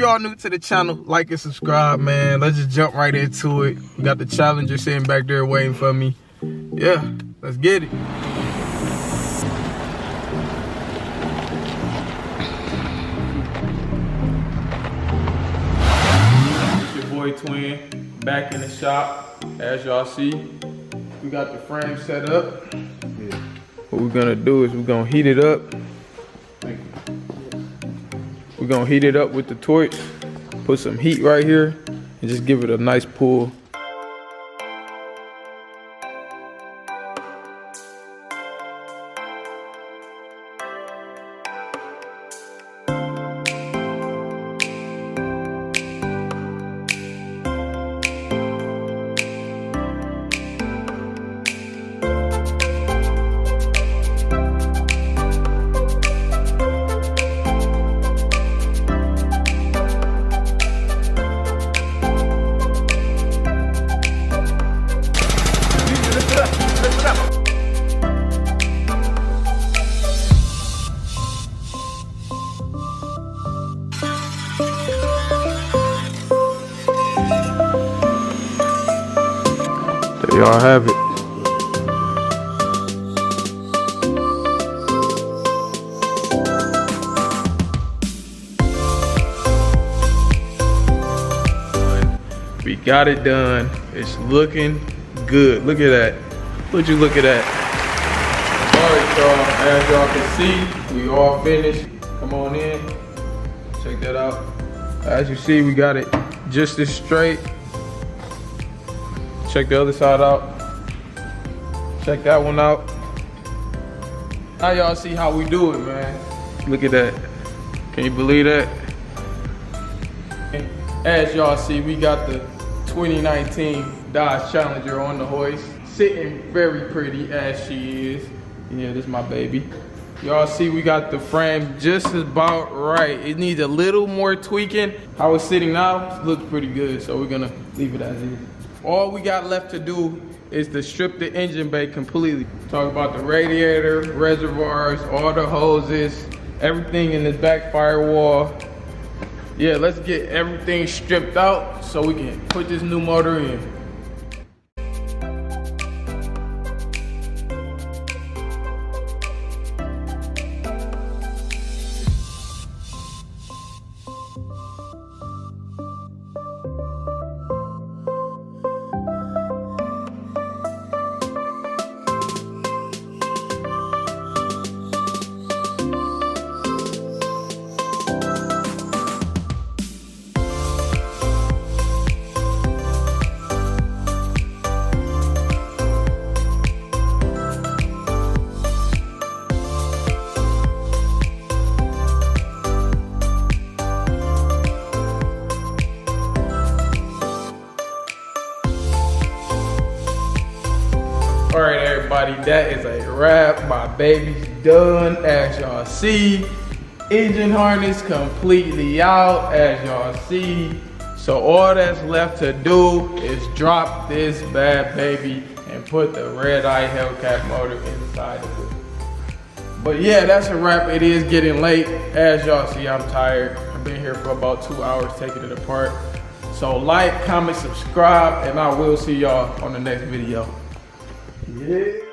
y'all new to the channel, like and subscribe, man. Let's just jump right into it. We got the Challenger sitting back there waiting for me. Yeah, let's get it. It's your boy Twin, back in the shop. As y'all see, we got the frame set up. What we're gonna do is we're gonna heat it up. We're gonna heat it up with the torch, put some heat right here, and just give it a nice pull. There y'all have it. We got it done. It's looking good. Look at that. Would you look at that? Alright, y'all. As y'all can see, we all finished. Come on in. Check that out. As you see, we got it just as straight. Check the other side out. Check that one out. Now y'all see how we do it, man. Look at that. Can you believe that? As y'all see, we got the 2019 Dodge Challenger on the hoist. Sitting very pretty as she is. Yeah, this is my baby. Y'all see we got the frame just about right. It needs a little more tweaking. How it's sitting now, it looks pretty good. So we're gonna leave it as is. All we got left to do is to strip the engine bay completely. Talk about the radiator, reservoirs, all the hoses, everything in this back firewall. Yeah, let's get everything stripped out so we can put this new motor in. All right, everybody, that is a wrap. My baby's done, as y'all see. Engine harness completely out, as y'all see. So all that's left to do is drop this bad baby and put the Redeye Hellcat motor inside of it. But yeah, that's a wrap. It is getting late. As y'all see, I'm tired. I've been here for about 2 hours taking it apart. So like, comment, subscribe, and I will see y'all on the next video. Yeah.